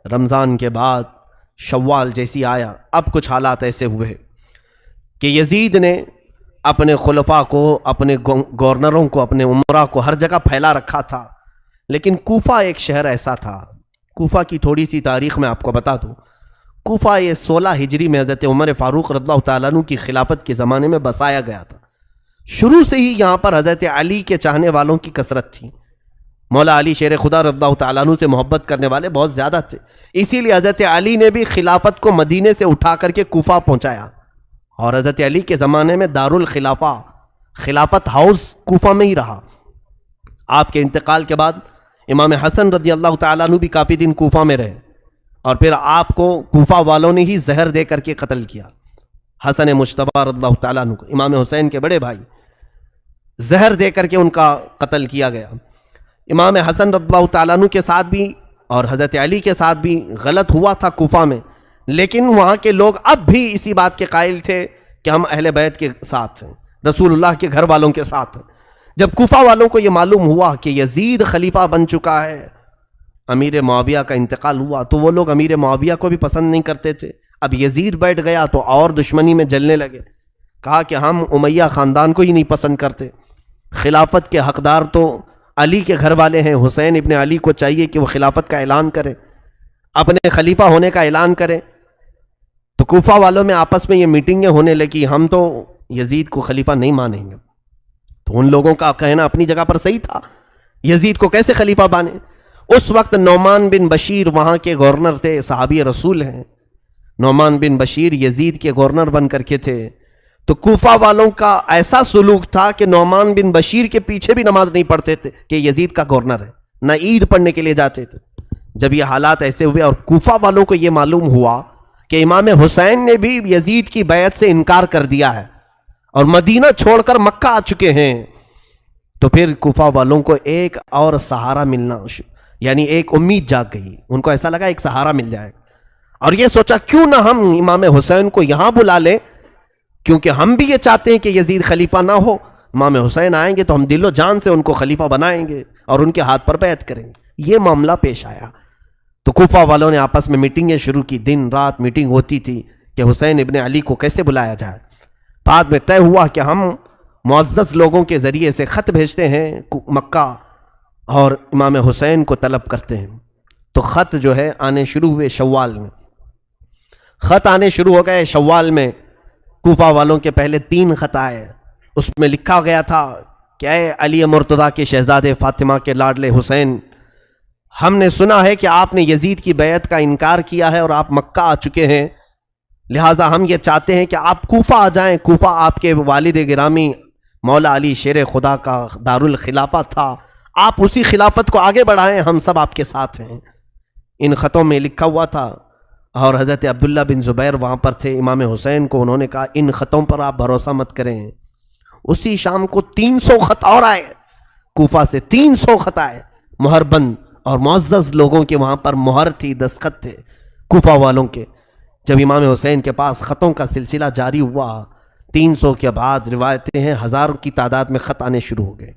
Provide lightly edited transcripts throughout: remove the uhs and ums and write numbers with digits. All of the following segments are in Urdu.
رمضان کے بعد شوال جیسی آیا، اب کچھ حالات ایسے ہوئے کہ یزید نے اپنے خلفاء کو، اپنے گورنروں کو، اپنے امراء کو ہر جگہ پھیلا رکھا تھا، لیکن کوفہ ایک شہر ایسا تھا۔ کوفہ کی تھوڑی سی تاریخ میں آپ کو بتا دوں، کوفہ یہ 16 ہجری میں حضرت عمر فاروق رضی اللہ تعالیٰ عنہ کی خلافت کے زمانے میں بسایا گیا تھا۔ شروع سے ہی یہاں پر حضرت علی کے چاہنے والوں کی کثرت تھی۔ مولا علی شیر خدا رضی اللہ تعالیٰ عنہ سے محبت کرنے والے بہت زیادہ تھے، اسی لیے حضرت علی نے بھی خلافت کو مدینے سے اٹھا کر کے کوفہ پہنچایا، اور حضرت علی کے زمانے میں دارالخلافہ، خلافت ہاؤس کوفہ میں ہی رہا۔ آپ کے انتقال کے بعد امام حسن رضی اللہ تعالیٰ عنہ بھی کافی دن کوفہ میں رہے، اور پھر آپ کو کوفہ والوں نے ہی زہر دے کر کے قتل کیا۔ حسن مجتبی رضی اللہ تعالیٰ عنہ کو، امام حسین کے بڑے بھائی، زہر دے کر کے ان کا قتل کیا گیا۔ امام حسن رضی اللہ تعالیٰ عنہ کے ساتھ بھی اور حضرت علی کے ساتھ بھی غلط ہوا تھا کوفہ میں، لیکن وہاں کے لوگ اب بھی اسی بات کے قائل تھے کہ ہم اہل بیت کے ساتھ ہیں، رسول اللہ کے گھر والوں کے ساتھ ہیں۔ جب کوفہ والوں کو یہ معلوم ہوا کہ یزید خلیفہ بن چکا ہے، امیر معاویہ کا انتقال ہوا، تو وہ لوگ امیر معاویہ کو بھی پسند نہیں کرتے تھے۔ اب یزید بیٹھ گیا تو اور دشمنی میں جلنے لگے، کہا کہ ہم امیہ خاندان کو ہی نہیں پسند کرتے، خلافت کے حقدار تو علی کے گھر والے ہیں، حسین ابن علی کو چاہیے کہ وہ خلافت کا اعلان کرے، اپنے خلیفہ ہونے کا اعلان کرے۔ تو کوفہ والوں میں آپس میں یہ میٹنگیں ہونے لگی، ہم تو یزید کو خلیفہ نہیں مانیں گے۔ تو ان لوگوں کا کہنا اپنی جگہ پر صحیح تھا، یزید کو کیسے خلیفہ بانے۔ اس وقت نعمان بن بشیر وہاں کے گورنر تھے، صحابی رسول ہیں۔ نعمان بن بشیر یزید کے گورنر بن کر کے تھے، تو کوفہ والوں کا ایسا سلوک تھا کہ نعمان بن بشیر کے پیچھے بھی نماز نہیں پڑھتے تھے کہ یزید کا گورنر ہے، نہ عید پڑھنے کے لیے جاتے تھے۔ جب یہ حالات ایسے ہوئے اور کوفہ والوں کو یہ معلوم ہوا کہ امام حسین نے بھی یزید کی بیعت سے انکار کر دیا ہے اور مدینہ چھوڑ کر مکہ آ چکے ہیں، تو پھر کوفہ والوں کو ایک اور سہارا ملنا، یعنی ایک امید جاگ گئی۔ ان کو ایسا لگا ایک سہارا مل جائے، اور یہ سوچا کیوں نہ ہم امام حسین کو یہاں بلا لیں، کیونکہ ہم بھی یہ چاہتے ہیں کہ یزید خلیفہ نہ ہو۔ امام حسین آئیں گے تو ہم دل و جان سے ان کو خلیفہ بنائیں گے اور ان کے ہاتھ پر بیعت کریں گے۔ یہ معاملہ پیش آیا تو کوفہ والوں نے آپس میں میٹنگیں شروع کی، دن رات میٹنگ ہوتی تھی کہ حسین ابن علی کو کیسے بلایا جائے۔ بعد میں طے ہوا کہ ہم معزز لوگوں کے ذریعے سے خط بھیجتے ہیں مکہ اور امام حسین کو طلب کرتے ہیں۔ تو خط جو ہے آنے شروع ہوئے شوال میں، خط آنے شروع ہو گئے شوال میں۔ کوفہ والوں کے پہلے 3 خط آئے، اس میں لکھا گیا تھا کہ اے علی مرتضیٰ کے شہزادے فاطمہ کے لاڈلے حسین، ہم نے سنا ہے کہ آپ نے یزید کی بیعت کا انکار کیا ہے اور آپ مکہ آ چکے ہیں، لہٰذا ہم یہ چاہتے ہیں کہ آپ کوفہ آ جائیں۔ کوفہ آپ کے والد گرامی مولا علی شیر خدا کا دارالخلافہ تھا، آپ اسی خلافت کو آگے بڑھائیں، ہم سب آپ کے ساتھ ہیں۔ ان خطوں میں لکھا ہوا تھا، اور حضرت عبداللہ بن زبیر وہاں پر تھے، امام حسین کو انہوں نے کہا ان خطوں پر آپ بھروسہ مت کریں۔ اسی شام کو 300 خط اور آئے، کوفہ سے 300 خط آئے مہر بند، اور معزز لوگوں کے وہاں پر مہر تھی، دستخط تھے کوفہ والوں کے۔ جب امام حسین کے پاس خطوں کا سلسلہ جاری ہوا، 300 کے بعد روایتیں ہیں 1000 کی تعداد میں خط آنے شروع ہو گئے۔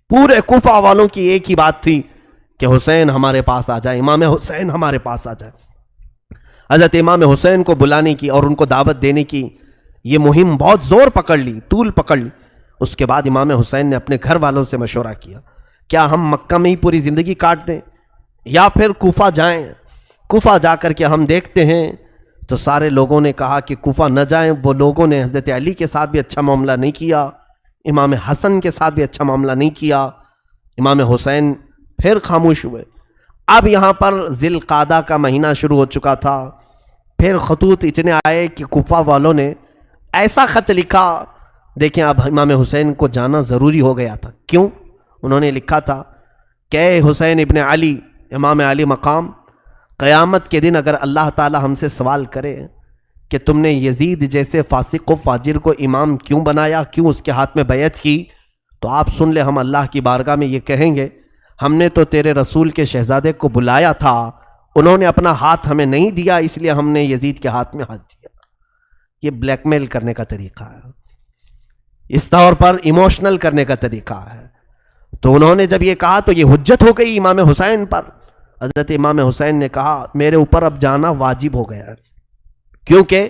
پورے کوفہ والوں کی ایک ہی بات تھی کہ حسین ہمارے پاس آ جائے، امام حسین ہمارے پاس آ جائے۔ حضرت امام حسین کو بلانے کی اور ان کو دعوت دینے کی یہ مہم بہت زور پکڑ لی، طول پکڑ لی۔ اس کے بعد امام حسین نے اپنے گھر والوں سے مشورہ کیا، کیا ہم مکہ میں ہی پوری زندگی کاٹ دیں یا پھر کوفہ جائیں؟ کوفہ جا کر کے ہم دیکھتے ہیں۔ تو سارے لوگوں نے کہا کہ کوفہ نہ جائیں۔ وہ لوگوں نے حضرت علی کے ساتھ بھی اچھا معاملہ نہیں کیا، امام حسن کے ساتھ بھی اچھا معاملہ نہیں کیا۔ امام حسین پھر خاموش ہوئے۔ اب یہاں پر ذی القعدہ کا مہینہ شروع ہو چکا تھا، پھر خطوط اتنے آئے کہ کوفہ والوں نے ایسا خط لکھا، دیکھیں اب امام حسین کو جانا ضروری ہو گیا تھا۔ کیوں؟ انہوں نے لکھا تھا کہ اے حسین ابن علی، امام علی مقام، قیامت کے دن اگر اللہ تعالی ہم سے سوال کرے کہ تم نے یزید جیسے فاسق و فاجر کو امام کیوں بنایا، کیوں اس کے ہاتھ میں بیعت کی، تو آپ سن لے، ہم اللہ کی بارگاہ میں یہ کہیں گے ہم نے تو تیرے رسول کے شہزادے کو بلایا تھا، انہوں نے اپنا ہاتھ ہمیں نہیں دیا، اس لیے ہم نے یزید کے ہاتھ میں ہاتھ دیا۔ یہ بلیک میل کرنے کا طریقہ ہے، اس طور پر ایموشنل کرنے کا طریقہ ہے۔ تو انہوں نے جب یہ کہا تو یہ حجت ہو گئی امام حسین پر، حضرت امام حسین نے کہا میرے اوپر اب جانا واجب ہو گیا ہے، کیونکہ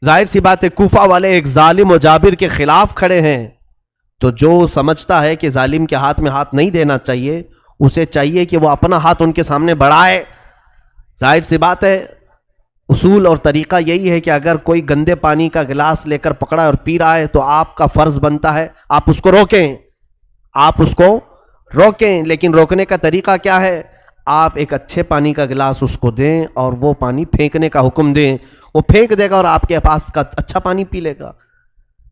ظاہر سی بات ہے کوفہ والے ایک ظالم و جابر کے خلاف کھڑے ہیں، تو جو سمجھتا ہے کہ ظالم کے ہاتھ میں ہاتھ نہیں دینا چاہیے، اسے چاہیے کہ وہ اپنا ہاتھ ان کے سامنے بڑھائے۔ ظاہر سی بات ہے اصول اور طریقہ یہی ہے کہ اگر کوئی گندے پانی کا گلاس لے کر پکڑا اور پی رہا ہے تو آپ کا فرض بنتا ہے آپ اس کو روکیں، آپ اس کو روکیں۔ لیکن روکنے کا طریقہ کیا ہے؟ آپ ایک اچھے پانی کا گلاس اس کو دیں اور وہ پانی پھینکنے کا حکم دیں، وہ پھینک دے گا اور آپ کے پاس کا اچھا پانی پی لے گا۔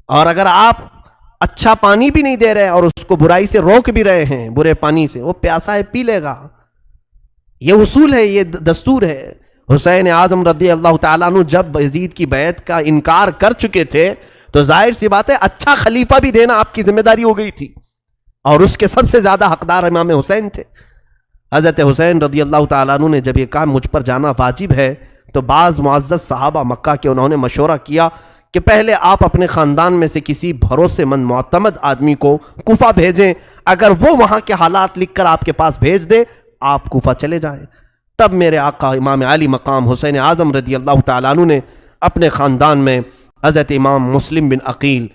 اور اگر آپ اچھا پانی بھی نہیں دے رہے اور اس کو برائی سے روک بھی رہے ہیں، برے پانی سے، وہ پیاسا ہے پی لے گا۔ یہ اصول ہے، یہ دستور ہے۔ حسین اعظم رضی اللہ تعالیٰ عنہ جب یزید کی بیعت کا انکار کر چکے تھے تو ظاہر سی بات ہے اچھا خلیفہ بھی دینا آپ کی ذمہ داری ہو گئی تھی، اور اس کے سب سے زیادہ حقدار امام حسین تھے۔ حضرت حسین رضی اللہ تعالیٰ عنہ نے جب یہ کہا مجھ پر جانا واجب ہے تو بعض معزز صحابہ مکہ کے انہوں نے مشورہ کیا کہ پہلے آپ اپنے خاندان میں سے کسی بھروسے مند معتمد آدمی کو کوفہ بھیجیں، اگر وہ وہاں کے حالات لکھ کر آپ کے پاس بھیج دے آپ کوفہ چلے جائیں۔ تب میرے آقا امام علی مقام حسین اعظم رضی اللہ تعالیٰ عنہ نے اپنے خاندان میں حضرت امام مسلم بن عقیل،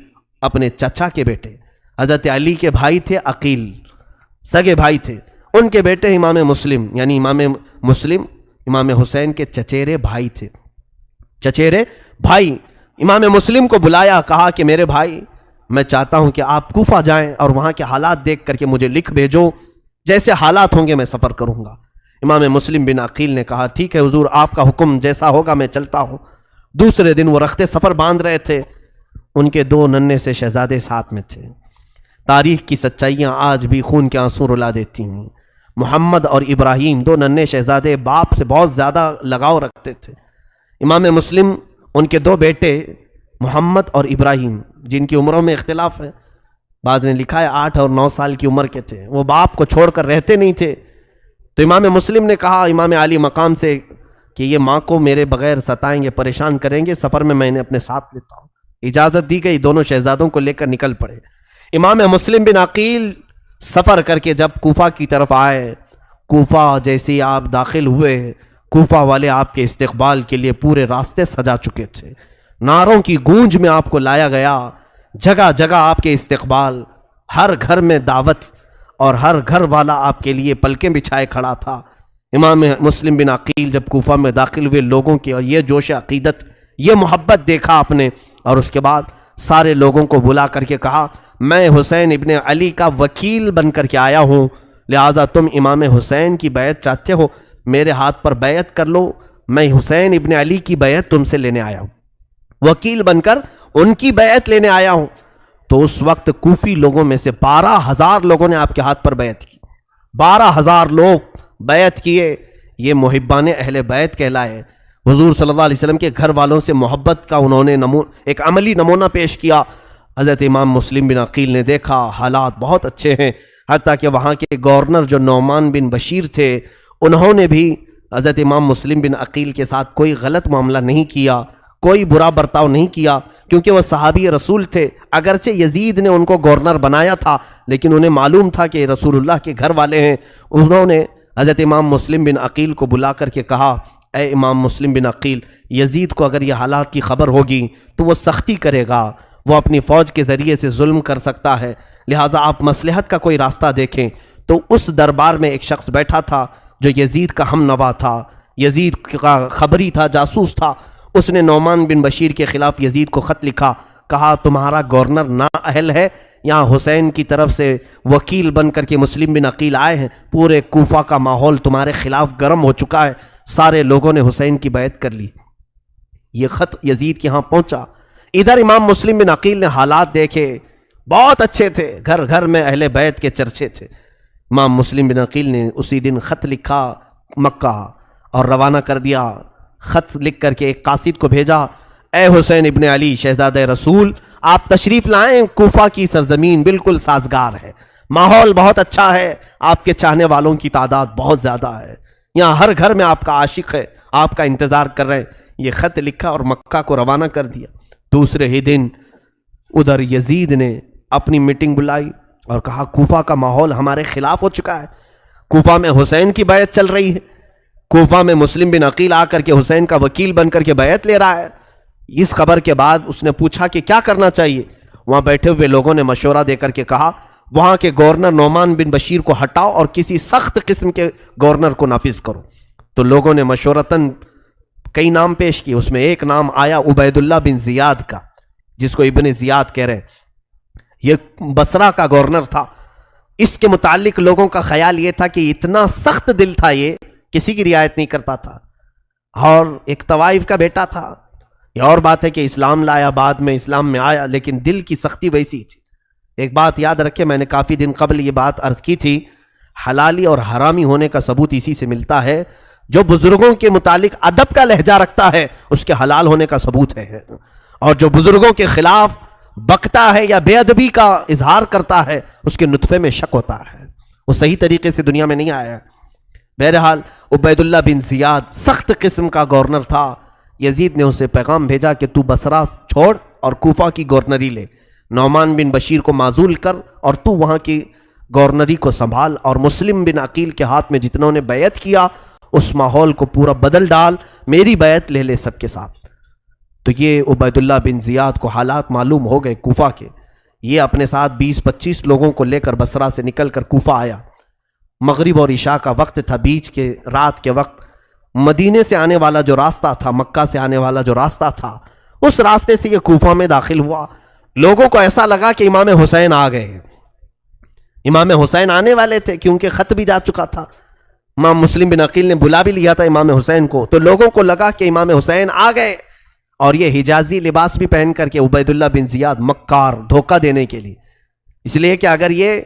اپنے چچا کے بیٹے، حضرت علی کے بھائی تھے عقیل، سگے بھائی تھے، ان کے بیٹے امام مسلم، یعنی امام مسلم امام حسین کے چچیرے بھائی تھے، چچیرے بھائی۔ امام مسلم کو بلایا، کہا کہ میرے بھائی میں چاہتا ہوں کہ آپ کوفہ جائیں اور وہاں کے حالات دیکھ کر کے مجھے لکھ بھیجو، جیسے حالات ہوں گے میں سفر کروں گا۔ امام مسلم بن عقیل نے کہا ٹھیک ہے حضور، آپ کا حکم جیسا ہوگا میں چلتا ہوں۔ دوسرے دن وہ رخت سفر باندھ رہے تھے، ان کے دو ننھے سے شہزادے ساتھ میں تھے۔ تاریخ کی سچائیاں آج بھی خون کے آنسو رلا دیتی ہیں۔ محمد اور ابراہیم دو ننھے شہزادے باپ سے بہت زیادہ لگاؤ رکھتے تھے۔ امام مسلم ان کے دو بیٹے محمد اور ابراہیم، جن کی عمروں میں اختلاف ہے، بعض نے لکھا ہے 8 اور 9 سال کی عمر کے تھے، وہ باپ کو چھوڑ کر رہتے نہیں تھے۔ تو امام مسلم نے کہا امام علی مقام سے کہ یہ ماں کو میرے بغیر ستائیں گے، پریشان کریں گے، سفر میں انہیں اپنے ساتھ لیتا ہوں۔ اجازت دی گئی، دونوں شہزادوں کو لے کر نکل پڑے۔ امام مسلم بن عقیل سفر کر کے جب کوفہ کی طرف آئے، کوفہ جیسے آپ داخل ہوئے، کوفہ والے آپ کے استقبال کے لیے پورے راستے سجا چکے تھے، نعروں کی گونج میں آپ کو لایا گیا، جگہ جگہ آپ کے استقبال، ہر گھر میں دعوت، اور ہر گھر والا آپ کے لیے پلکیں بچھائے کھڑا تھا۔ امام مسلم بن عقیل جب کوفہ میں داخل ہوئے، لوگوں کی اور یہ جوش عقیدت، یہ محبت دیکھا آپ نے، اور اس کے بعد سارے لوگوں کو بلا کر کے کہا میں حسین ابن علی کا وکیل بن کر کے آیا ہوں، لہٰذا تم امام حسین کی بیعت چاہتے ہو، میرے ہاتھ پر بیعت کر لو، میں حسین ابن علی کی بیعت تم سے لینے آیا ہوں، وکیل بن کر ان کی بیعت لینے آیا ہوں۔ تو اس وقت کوفی لوگوں میں سے 12,000 لوگوں نے آپ کے ہاتھ پر بیعت کی، 12,000 لوگ بیعت کیے۔ یہ محبان اہل بیت کہلائے۔ حضور صلی اللہ علیہ وسلم کے گھر والوں سے محبت کا انہوں نے ایک عملی نمونہ پیش کیا۔ حضرت امام مسلم بن عقیل نے دیکھا حالات بہت اچھے ہیں، حتیٰ کہ وہاں کے گورنر جو نعمان بن بشیر تھے، انہوں نے بھی حضرت امام مسلم بن عقیل کے ساتھ کوئی غلط معاملہ نہیں کیا، کوئی برا برتاؤ نہیں کیا، کیونکہ وہ صحابی رسول تھے۔ اگرچہ یزید نے ان کو گورنر بنایا تھا، لیکن انہیں معلوم تھا کہ رسول اللہ کے گھر والے ہیں۔ انہوں نے حضرت امام مسلم بن عقیل کو بلا کر کے کہا اے امام مسلم بن عقیل، یزید کو اگر یہ حالات کی خبر ہوگی تو وہ سختی کرے گا، وہ اپنی فوج کے ذریعے سے ظلم کر سکتا ہے، لہٰذا آپ مصلحت کا کوئی راستہ دیکھیں۔ تو اس دربار میں ایک شخص بیٹھا تھا جو یزید کا ہم نوا تھا، یزید کا خبری تھا، جاسوس تھا۔ اس نے نعمان بن بشیر کے خلاف یزید کو خط لکھا، کہا تمہارا گورنر نااہل ہے، یہاں حسین کی طرف سے وکیل بن کر کے مسلم بن عقیل آئے ہیں، پورے کوفہ کا ماحول تمہارے خلاف گرم ہو چکا ہے، سارے لوگوں نے حسین کی بیعت کر لی۔ یہ خط یزید کے ہاں پہنچا۔ ادھر امام مسلم بن عقیل نے حالات دیکھے، بہت اچھے تھے، گھر گھر میں اہل بیت کے چرچے تھے۔ امام مسلم بن عقیل نے اسی دن خط لکھا مکہ اور روانہ کر دیا۔ خط لکھ کر کے ایک قاصد کو بھیجا، اے حسین ابن علی شہزادہ رسول، آپ تشریف لائیں، کوفہ کی سرزمین بالکل سازگار ہے، ماحول بہت اچھا ہے، آپ کے چاہنے والوں کی تعداد بہت زیادہ ہے، یہاں ہر گھر میں آپ کا عاشق ہے، آپ کا انتظار کر رہے ہیں۔ یہ خط لکھا اور مکہ کو روانہ کر دیا۔ دوسرے ہی دن ادھر یزید نے اپنی میٹنگ بلائی اور کہا کوفہ کا ماحول ہمارے خلاف ہو چکا ہے، کوفہ میں حسین کی بیعت چل رہی ہے، کوفہ میں مسلم بن عقیل آ کر کے حسین کا وکیل بن کر کے بیعت لے رہا ہے۔ اس خبر کے بعد اس نے پوچھا کہ کیا کرنا چاہیے؟ وہاں بیٹھے ہوئے لوگوں نے مشورہ دے کر کے کہا وہاں کے گورنر نعمان بن بشیر کو ہٹاؤ اور کسی سخت قسم کے گورنر کو نافذ کرو۔ تو لوگوں نے مشورتاً کئی نام پیش کیے، اس میں ایک نام آیا عبید اللہ بن زیاد کا، جس کو ابن زیاد کہہ رہے ہیں۔ یہ بصرہ کا گورنر تھا۔ اس کے متعلق لوگوں کا خیال یہ تھا کہ اتنا سخت دل تھا، یہ کسی کی رعایت نہیں کرتا تھا، اور ایک طوائف کا بیٹا تھا۔ یہ اور بات ہے کہ اسلام لایا، بعد میں اسلام میں آیا، لیکن دل کی سختی ویسی تھی۔ ایک بات یاد رکھے، میں نے کافی دن قبل یہ بات عرض کی تھی، حلالی اور حرامی ہونے کا ثبوت اسی سے ملتا ہے، جو بزرگوں کے متعلق ادب کا لہجہ رکھتا ہے اس کے حلال ہونے کا ثبوت ہے، اور جو بزرگوں کے خلاف بکتا ہے یا بے ادبی کا اظہار کرتا ہے اس کے نطفے میں شک ہوتا ہے، وہ صحیح طریقے سے دنیا میں نہیں آیا ہے۔ بہرحال عبید اللہ بن زیاد سخت قسم کا گورنر تھا۔ یزید نے اسے پیغام بھیجا کہ تو بصرہ چھوڑ اور کوفہ کی گورنری لے، نعمان بن بشیر کو معزول کر اور تو وہاں کی گورنری کو سنبھال، اور مسلم بن عقیل کے ہاتھ میں جتنوں نے بیعت کیا اس ماحول کو پورا بدل ڈال، میری بیعت لے لے سب کے ساتھ۔ تو یہ عبید اللہ بن زیاد کو حالات معلوم ہو گئے کوفہ کے، یہ اپنے ساتھ 20-25 لوگوں کو لے کر بصرہ سے نکل کر کوفہ آیا۔ مغرب اور عشاء کا وقت تھا، بیچ کے رات کے وقت مدینے سے آنے والا جو راستہ تھا، مکہ سے آنے والا جو راستہ تھا، اس راستے سے یہ کوفہ میں داخل ہوا۔ لوگوں کو ایسا لگا کہ امام حسین آ گئے، امام حسین آنے والے تھے کیونکہ خط بھی جا چکا تھا، امام مسلم بن عقیل نے بلا بھی لیا تھا امام حسین کو، تو لوگوں کو لگا کہ امام حسین آ گئے، اور یہ حجازی لباس بھی پہن کر کے عبید اللہ بن زیاد مکار، دھوکہ دینے کے لیے، اس لیے کہ اگر یہ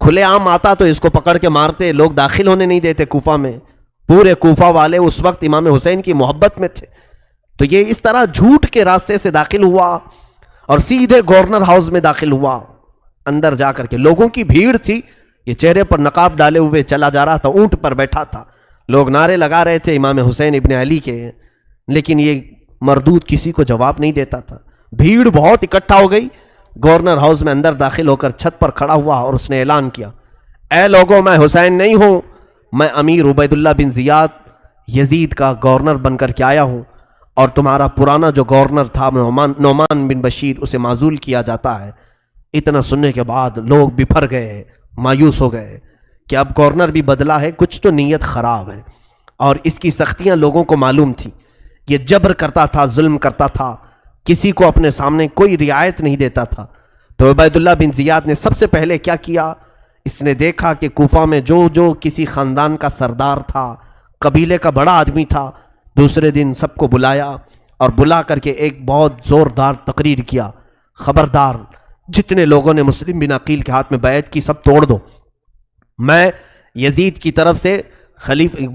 کھلے عام آتا تو اس کو پکڑ کے مارتے، لوگ داخل ہونے نہیں دیتے کوفہ میں، پورے کوفہ والے اس وقت امام حسین کی محبت میں تھے۔ تو یہ اس طرح جھوٹ کے راستے سے داخل ہوا اور سیدھے گورنر ہاؤس میں داخل ہوا۔ اندر جا کر کے لوگوں کی بھیڑ تھی، یہ چہرے پر نقاب ڈالے ہوئے چلا جا رہا تھا، اونٹ پر بیٹھا تھا، لوگ نعرے لگا رہے تھے امام حسین ابن علی کے، لیکن یہ مردود کسی کو جواب نہیں دیتا تھا۔ بھیڑ بہت اکٹھا ہو گئی، گورنر ہاؤس میں اندر داخل ہو کر چھت پر کھڑا ہوا اور اس نے اعلان کیا، اے لوگوں، میں حسین نہیں ہوں، میں امیر عبید اللہ بن زیاد یزید کا گورنر بن کر کے آیا ہوں، اور تمہارا پرانا جو گورنر تھا نعمان بن بشیر، اسے معزول کیا جاتا ہے۔ اتنا سننے کے بعد لوگ بپھر گئے، مایوس ہو گئے کہ اب گورنر بھی بدلا ہے، کچھ تو نیت خراب ہے، اور اس کی سختیاں لوگوں کو معلوم تھی، یہ جبر کرتا تھا، ظلم کرتا تھا، کسی کو اپنے سامنے کوئی رعایت نہیں دیتا تھا۔ تو عبید اللہ بن زیاد نے سب سے پہلے کیا کیا، اس نے دیکھا کہ کوفہ میں جو کسی خاندان کا سردار تھا، قبیلے کا بڑا آدمی تھا، دوسرے دن سب کو بلایا اور بلا کر کے ایک بہت زوردار تقریر کیا، خبردار جتنے لوگوں نے مسلم بن عقیل کے ہاتھ میں بیعت کی سب توڑ دو، میں یزید کی طرف سے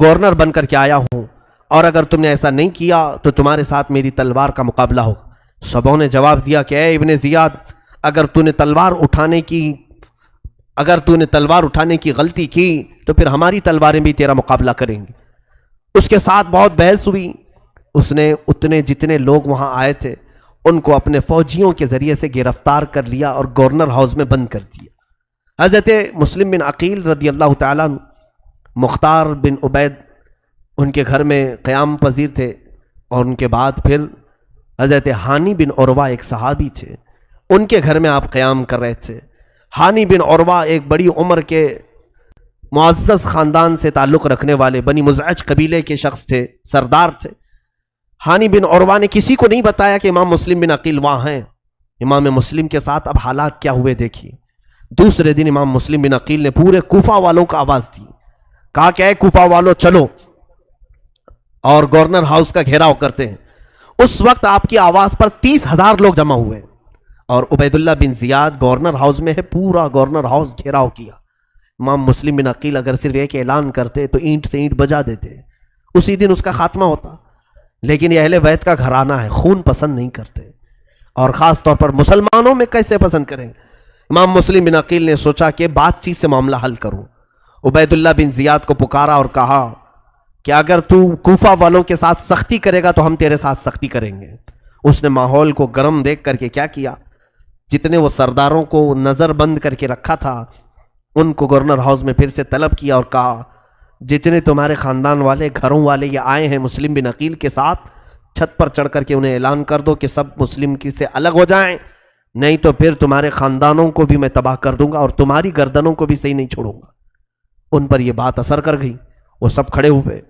گورنر بن کر کے آیا ہوں، اور اگر تم نے ایسا نہیں کیا تو تمہارے ساتھ میری تلوار کا مقابلہ ہوگا۔ سبوں نے جواب دیا کہ اے ابن زیاد، اگر تو نے تلوار اٹھانے کی غلطی کی تو پھر ہماری تلواریں بھی تیرا مقابلہ کریں گی۔ اس کے ساتھ بہت بحث ہوئی، اس نے اتنے جتنے لوگ وہاں آئے تھے ان کو اپنے فوجیوں کے ذریعے سے گرفتار کر لیا اور گورنر ہاؤس میں بند کر دیا۔ حضرت مسلم بن عقیل رضی اللہ تعالیٰ عنہ، مختار بن عبید ان کے گھر میں قیام پذیر تھے، اور ان کے بعد پھر حضرت ہانی بن عروہ ایک صحابی تھے، ان کے گھر میں آپ قیام کر رہے تھے۔ ہانی بن عروہ ایک بڑی عمر کے معزز خاندان سے تعلق رکھنے والے بنی مزعج قبیلے کے شخص تھے، سردار تھے۔ ہانی بن عروہ نے کسی کو نہیں بتایا کہ امام مسلم بن عقیل وہاں ہیں۔ امام مسلم کے ساتھ اب حالات کیا ہوئے دیکھیے۔ دوسرے دن امام مسلم بن عقیل نے پورے کوفہ والوں کو آواز دی، کہا کہ اے کوفہ والوں، چلو اور گورنر ہاؤس کا گھیراؤ کرتے ہیں۔ اس وقت آپ کی آواز پر 30,000 لوگ جمع ہوئے، اور عبید اللہ بن زیاد گورنر ہاؤس میں ہے، پورا گورنر ہاؤس گھیراؤ کیا۔ امام مسلم بن عقیل اگر صرف ایک اعلان کرتے تو اینٹ سے اینٹ بجا دیتے، اسی دن اس کا خاتمہ ہوتا، لیکن یہ اہل بیت کا گھرانہ ہے، خون پسند نہیں کرتے، اور خاص طور پر مسلمانوں میں کیسے پسند کریں۔ امام مسلم بن عقیل نے سوچا کہ بات چیت سے معاملہ حل کروں۔ عبید اللہ بن زیاد کو پکارا اور کہا کہ اگر تو کوفہ والوں کے ساتھ سختی کرے گا تو ہم تیرے ساتھ سختی کریں گے۔ اس نے ماحول کو گرم دیکھ کر کے کیا کیا، جتنے وہ سرداروں کو نظر بند کر کے رکھا تھا ان کو گورنر ہاؤس میں پھر سے طلب کیا اور کہا جتنے تمہارے خاندان والے گھروں والے یہ آئے ہیں مسلم بن عقیل کے ساتھ، چھت پر چڑھ کر کے انہیں اعلان کر دو کہ سب مسلم کی سے الگ ہو جائیں، نہیں تو پھر تمہارے خاندانوں کو بھی میں تباہ کر دوں گا اور تمہاری گردنوں کو بھی صحیح نہیں چھوڑوں گا۔ ان پر یہ بات اثر کر گئی، وہ سب کھڑے ہوئے،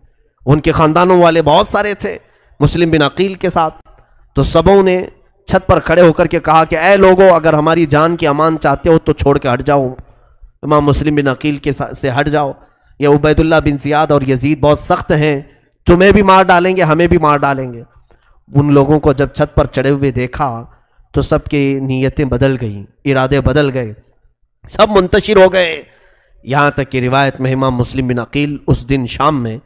ان کے خاندانوں والے بہت سارے تھے مسلم بن عقیل کے ساتھ، تو سبوں نے چھت پر کھڑے ہو کر کے کہا کہ اے لوگوں، اگر ہماری جان کی امان چاہتے ہو تو چھوڑ کے ہٹ جاؤ، امام مسلم بن عقیل کے سے ہٹ جاؤ، یہ عبید اللہ بن زیاد اور یزید بہت سخت ہیں، تمہیں بھی مار ڈالیں گے، ہمیں بھی مار ڈالیں گے۔ ان لوگوں کو جب چھت پر چڑھے ہوئے دیکھا تو سب کی نیتیں بدل گئیں، ارادے بدل گئے، سب منتشر ہو گئے، یہاں تک کہ روایت میں امام مسلم بن عقیل اس دن شام میں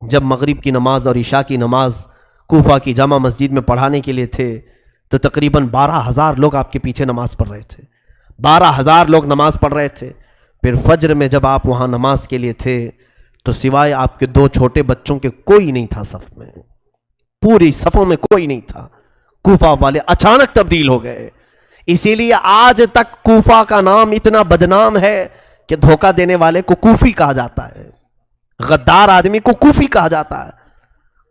جب مغرب کی نماز اور عشاء کی نماز کوفہ کی جامع مسجد میں پڑھانے کے لیے تھے تو تقریباً 12,000 لوگ آپ کے پیچھے نماز پڑھ رہے تھے، 12,000 لوگ نماز پڑھ رہے تھے۔ پھر فجر میں جب آپ وہاں نماز کے لیے تھے تو سوائے آپ کے 2 چھوٹے بچوں کے کوئی نہیں تھا صف میں، پوری صفوں میں کوئی نہیں تھا۔ کوفہ والے اچانک تبدیل ہو گئے، اسی لیے آج تک کوفہ کا نام اتنا بدنام ہے کہ دھوکہ دینے والے کو کوفی کہا جاتا ہے، غدار آدمی کو کوفی کہا جاتا ہے۔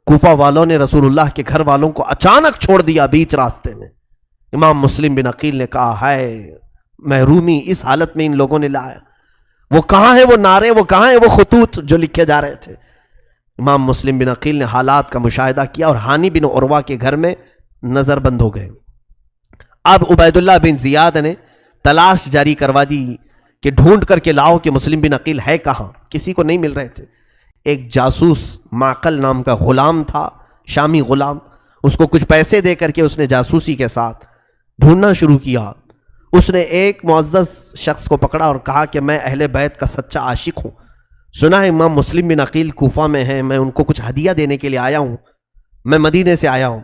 کوفہ والوں نے رسول اللہ کے گھر والوں کو اچانک چھوڑ دیا بیچ راستے میں۔ امام مسلم بن عقیل نے کہا ہائے محرومی اس حالت میں ان لوگوں نے لایا، وہ کہاں ہیں وہ نعرے، وہ کہاں ہیں وہ خطوط جو لکھے جا رہے تھے۔ امام مسلم بن عقیل نے حالات کا مشاہدہ کیا اور ہانی بن عروہ کے گھر میں نظر بند ہو گئے۔ اب عبید اللہ بن زیاد نے تلاش جاری کروا دی کہ ڈھونڈ کر کے لاؤ کہ مسلم بن عقیل ہے کہاں، کسی کو نہیں مل رہے تھے۔ ایک جاسوس معقل نام کا غلام تھا، شامی غلام، اس کو کچھ پیسے دے کر کے اس نے جاسوسی کے ساتھ ڈھونڈنا شروع کیا۔ اس نے ایک معزز شخص کو پکڑا اور کہا کہ میں اہل بیت کا سچا عاشق ہوں، سنا ہے امام مسلم بن عقیل کوفہ میں ہیں، میں ان کو کچھ ہدیہ دینے کے لیے آیا ہوں، میں مدینے سے آیا ہوں۔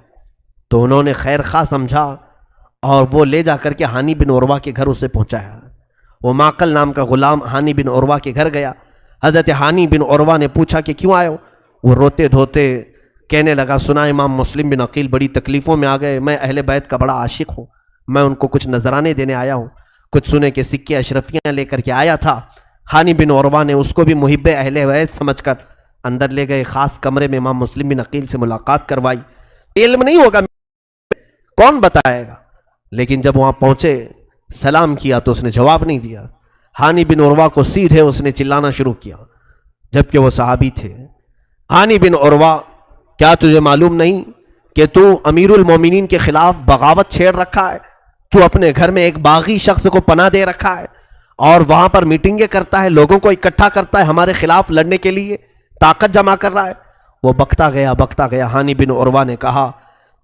تو انہوں نے خیر خواہ سمجھا اور وہ لے جا کر کے ہانی بن عروہ کے گھر اسے پہنچایا۔ وہ معقل نام کا غلام ہانی بن عروہ کے گھر گیا۔ حضرت ہانی بن عروہ نے پوچھا کہ کیوں آئے ہو؟ وہ روتے دھوتے کہنے لگا سنا امام مسلم بن عقیل بڑی تکلیفوں میں آ گئے، میں اہل بیت کا بڑا عاشق ہوں، میں ان کو کچھ نذرانے دینے آیا ہوں، کچھ سنے کے سکے اشرفیاں لے کر کے آیا تھا۔ ہانی بن عروہ نے اس کو بھی محب اہل بیت سمجھ کر اندر لے گئے، خاص کمرے میں امام مسلم بن عقیل سے ملاقات کروائی۔ علم نہیں ہوگا کون بتائے گا، لیکن جب وہاں پہنچے سلام کیا تو اس نے جواب نہیں دیا۔ ہانی بن عروہ کو سیدھے اس نے چلانا شروع کیا جبکہ وہ صحابی تھے۔ ہانی بن عروہ، کیا تجھے معلوم نہیں کہ تو امیر المومنین کے خلاف بغاوت چھیڑ رکھا ہے؟ تو اپنے گھر میں ایک باغی شخص کو پناہ دے رکھا ہے اور وہاں پر میٹنگیں کرتا ہے، لوگوں کو اکٹھا کرتا ہے، ہمارے خلاف لڑنے کے لیے طاقت جمع کر رہا ہے۔ وہ بکتا گیا۔ ہانی بن عروہ نے کہا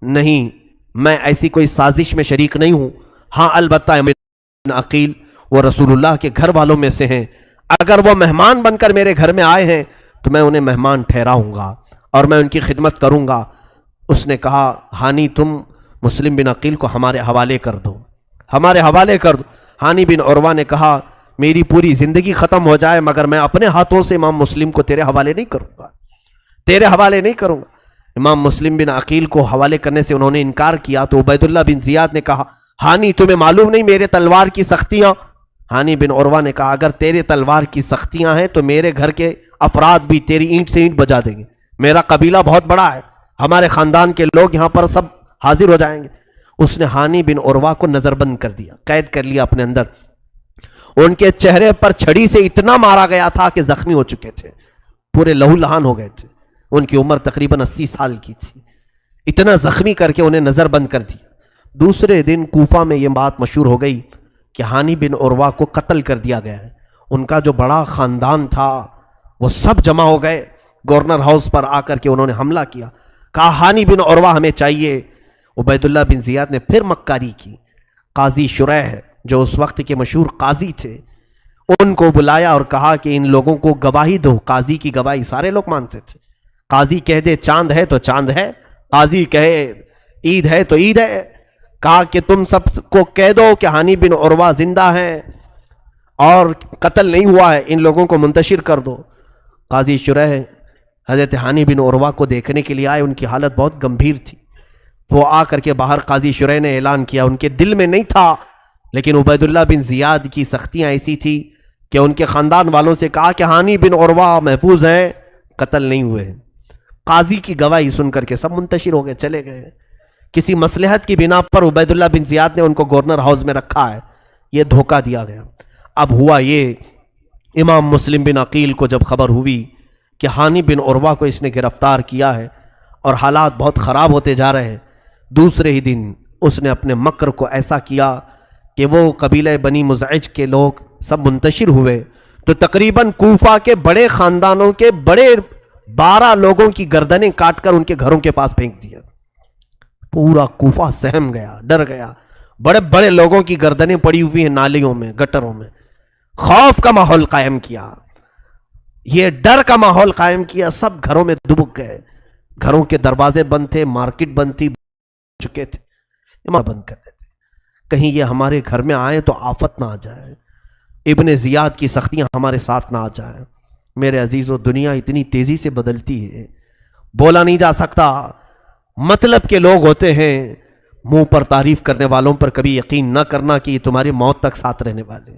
نہیں، میں ایسی کوئی سازش میں شریک نہیں ہوں، ہاں البتہ بن عقیل وہ رسول اللہ کے گھر والوں میں سے ہیں، اگر وہ مہمان بن کر میرے گھر میں آئے ہیں تو میں انہیں مہمان ٹھہراؤں گا اور میں ان کی خدمت کروں گا۔ اس نے کہا ہانی تم مسلم بن عقیل کو ہمارے حوالے کر دو، ہمارے حوالے کر دو۔ ہانی بن عروہ نے کہا میری پوری زندگی ختم ہو جائے مگر میں اپنے ہاتھوں سے امام مسلم کو تیرے حوالے نہیں کروں گا، تیرے حوالے نہیں کروں گا۔ امام مسلم بن عقیل کو حوالے کرنے سے انہوں نے انکار کیا تو عبید اللہ بن زیاد نے کہا ہانی تمہیں معلوم نہیں میرے تلوار کی سختیاں؟ ہانی بن عروہ نے کہا اگر تیرے تلوار کی سختیاں ہیں تو میرے گھر کے افراد بھی تیری اینٹ سے اینٹ بجا دیں گے، میرا قبیلہ بہت بڑا ہے، ہمارے خاندان کے لوگ یہاں پر سب حاضر ہو جائیں گے۔ اس نے ہانی بن عروہ کو نظر بند کر دیا، قید کر لیا اپنے اندر۔ ان کے چہرے پر چھڑی سے اتنا مارا گیا تھا کہ زخمی ہو چکے تھے، پورے لہو لہان ہو گئے تھے، ان کی عمر تقریباً 80 سال کی تھی، اتنا زخمی کر کے انہیں نظر بند کر دیا۔ دوسرے دن کوفہ میں یہ بات مشہور ہو گئی کہ ہانی بن عروہ کو قتل کر دیا گیا ہے۔ ان کا جو بڑا خاندان تھا وہ سب جمع ہو گئے، گورنر ہاؤس پر آ کر کے انہوں نے حملہ کیا، کہا ہانی بن عروہ ہمیں چاہیے۔ عبید اللہ بن زیاد نے پھر مکاری کی، قاضی شریح جو اس وقت کے مشہور قاضی تھے ان کو بلایا اور کہا کہ ان لوگوں کو گواہی دو۔ قاضی کی گواہی سارے لوگ مانتے تھے، قاضی کہہ دے چاند ہے تو چاند ہے، قاضی کہے عید ہے تو عید ہے۔ کہا کہ تم سب کو کہہ دو کہ ہانی بن عروہ زندہ ہیں اور قتل نہیں ہوا ہے، ان لوگوں کو منتشر کر دو۔ قاضی شریح حضرت ہانی بن عروہ کو دیکھنے کے لیے آئے، ان کی حالت بہت گمبھیر تھی۔ وہ آ کر کے باہر قاضی شریح نے اعلان کیا، ان کے دل میں نہیں تھا لیکن عبید اللہ بن زیاد کی سختیاں ایسی تھی کہ ان کے خاندان والوں سے کہا کہ ہانی بن عروہ محفوظ ہیں، قتل نہیں ہوئے۔ قاضی کی گواہی سن کر کے سب منتشر ہو گئے، چلے گئے۔ کسی مصلحت کی بنا پر عبید اللہ بن زیاد نے ان کو گورنر ہاؤس میں رکھا ہے، یہ دھوکہ دیا گیا۔ اب ہوا یہ، امام مسلم بن عقیل کو جب خبر ہوئی کہ ہانی بن عروہ کو اس نے گرفتار کیا ہے اور حالات بہت خراب ہوتے جا رہے ہیں، دوسرے ہی دن اس نے اپنے مکر کو ایسا کیا کہ وہ قبیلہ بنی مزعج کے لوگ سب منتشر ہوئے، تو تقریباً کوفہ کے بڑے خاندانوں کے بڑے 12 لوگوں کی گردنیں کاٹ کر ان کے گھروں کے پاس پھینک دیا۔ پورا کوفہ سہم گیا، ڈر گیا، بڑے بڑے لوگوں کی گردنیں پڑی ہوئی ہیں نالیوں میں، گٹروں میں۔ خوف کا ماحول قائم کیا، یہ ڈر کا ماحول قائم کیا، سب گھروں میں دبک گئے، گھروں کے دروازے بند تھے، مارکیٹ بند تھی، چکے تھے، بند کر دیتے کہیں یہ ہمارے گھر میں آئے تو آفت نہ آ جائے، ابن زیاد کی سختیاں ہمارے ساتھ نہ آ جائیں۔ میرے عزیزو، دنیا اتنی تیزی سے بدلتی ہے، بولا نہیں جا سکتا۔ مطلب کے لوگ ہوتے ہیں، منہ پر تعریف کرنے والوں پر کبھی یقین نہ کرنا کہ یہ تمہاری موت تک ساتھ رہنے والے ہیں۔